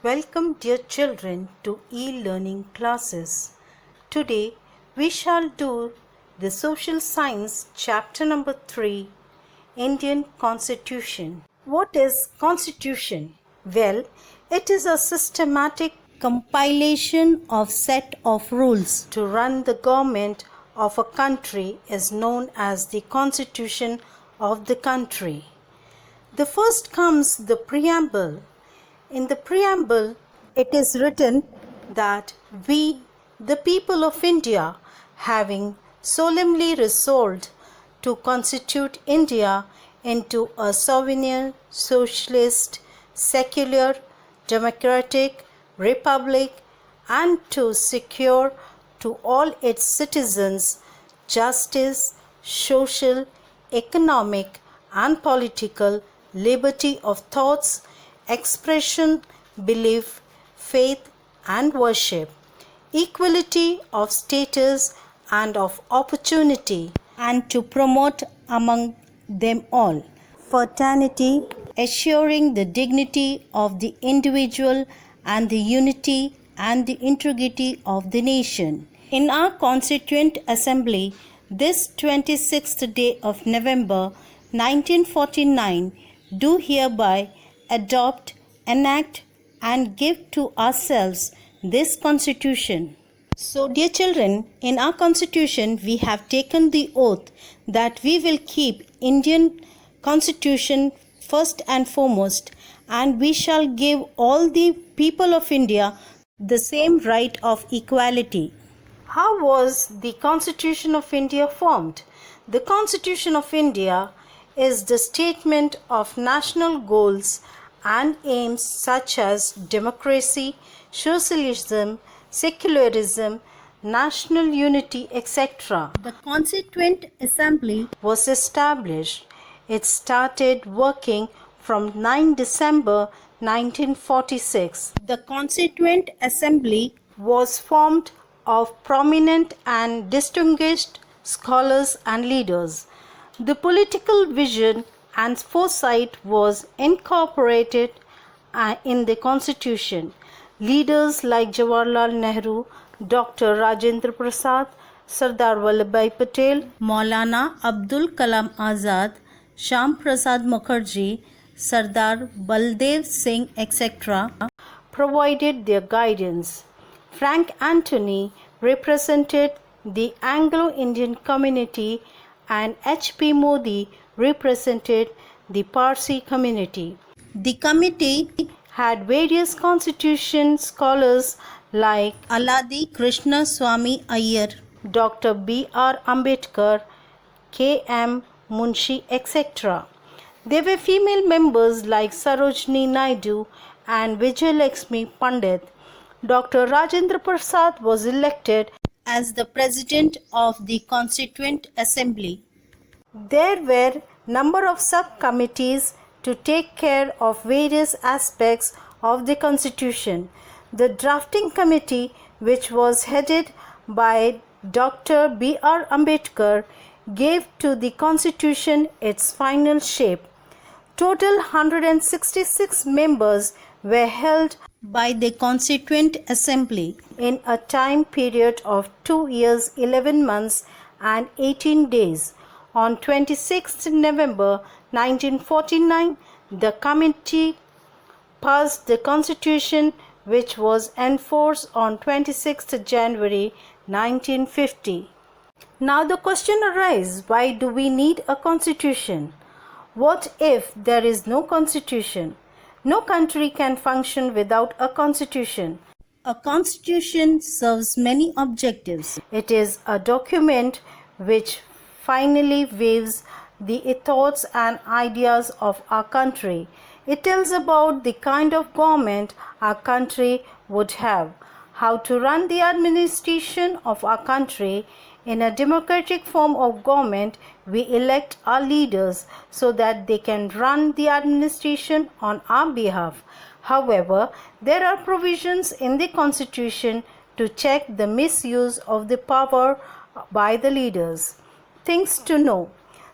Welcome, dear children, to e-learning classes. Today, we shall do the Social Science chapter number 3, Indian Constitution. What is Constitution? Well, it is a systematic compilation of set of rules to run the government of a country is known as the Constitution of the country. The first comes the preamble. In the preamble, it is written that we, the people of India, having solemnly resolved to constitute India into a sovereign, socialist, secular, democratic republic, and to secure to all its citizens justice, social, economic, and political liberty of thoughts, expression, belief, faith, and worship, equality of status and of opportunity, and to promote among them all fraternity, assuring the dignity of the individual and the unity and the integrity of the nation. In our Constituent Assembly, this 26th day of November 1949, do hereby adopt, enact, and give to ourselves this Constitution. So, dear children, in our Constitution, we have taken the oath that we will keep Indian Constitution first and foremost, and we shall give all the people of India the same right of equality. How was the Constitution of India formed? The Constitution of India is the statement of national goals and aims such as democracy, socialism, secularism, national unity, etc. The Constituent Assembly was established. It started working from 9 December 1946. The Constituent Assembly was formed of prominent and distinguished scholars and leaders. The political vision and foresight was incorporated in the Constitution. Leaders like Jawaharlal Nehru, Dr. Rajendra Prasad, Sardar Vallabhbhai Patel, Maulana Abdul Kalam Azad, Shyam Prasad Mukherjee, Sardar Baldev Singh, etc., provided their guidance. Frank Anthony represented the Anglo-Indian community and H.P. Modi represented the Parsi community. The committee had various constitution scholars like Aladi Krishna Swami Iyer, Dr. B.R. Ambedkar, K.M. Munshi, etc. There were female members like Sarojini Naidu and Vijayalakshmi Pandit. Dr. Rajendra Prasad was elected as the President of the Constituent Assembly. There were number of subcommittees to take care of various aspects of the Constitution. The drafting committee, which was headed by Dr. B.R. Ambedkar, gave to the Constitution its final shape. Total 166 members were held by the Constituent Assembly in a time period of 2 years, 11 months and 18 days. On 26th November 1949, the committee passed the Constitution, which was enforced on 26th January 1950. Now the question arises, why do we need a Constitution? What if there is no Constitution? No country can function without a Constitution. A Constitution serves many objectives. It is a document which finally waves the thoughts and ideas of our country. It tells about the kind of government our country would have, how to run the administration of our country. In a democratic form of government, we elect our leaders so that they can run the administration on our behalf. However, there are provisions in the Constitution to check the misuse of the power by the leaders. Things to know.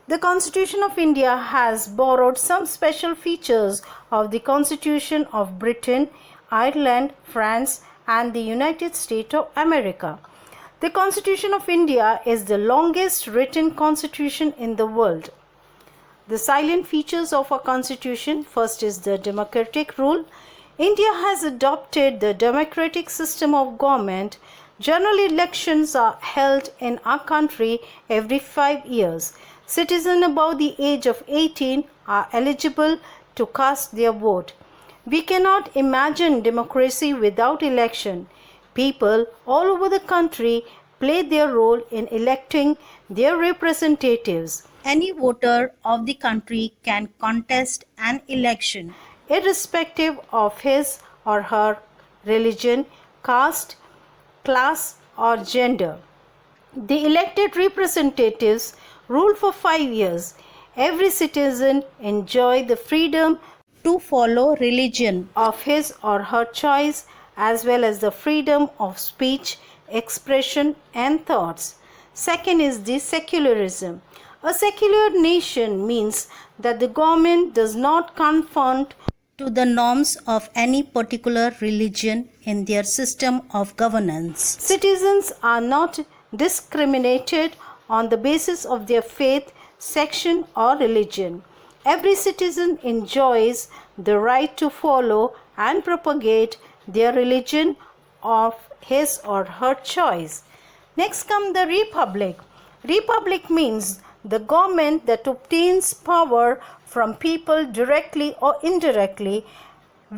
The Constitution of India has borrowed some special features of the Constitution of Britain, Ireland, France, and the United States of America. The Constitution of India is the longest written constitution in the world. The salient features of our constitution: first is the democratic rule. India has adopted the democratic system of government. General elections are held in our country every 5 years. Citizens above the age of 18 are eligible to cast their vote. We cannot imagine democracy without election. People all over the country play their role in electing their representatives. Any voter of the country can contest an election, irrespective of his or her religion, caste, class, or gender. The elected representatives rule for 5 years. Every citizen enjoys the freedom to follow religion of his or her choice, as well as the freedom of speech, expression, and thoughts. Second is the secularism. A secular nation means that the government does not conform to the norms of any particular religion in their system of governance. Citizens are not discriminated on the basis of their faith, section, or religion. Every citizen enjoys the right to follow and propagate their religion of his or her choice. Next comes the republic. Republic means the government that obtains power from people directly or indirectly.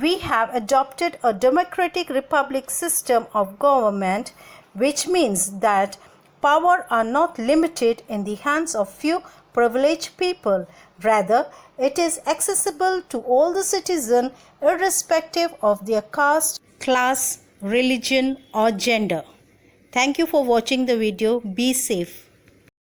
We have adopted a democratic republic system of government, which means that power are not limited in the hands of few privileged people. Rather, it is accessible to all the citizens irrespective of their caste, class, religion, or gender. Thank you for watching the video. Be safe.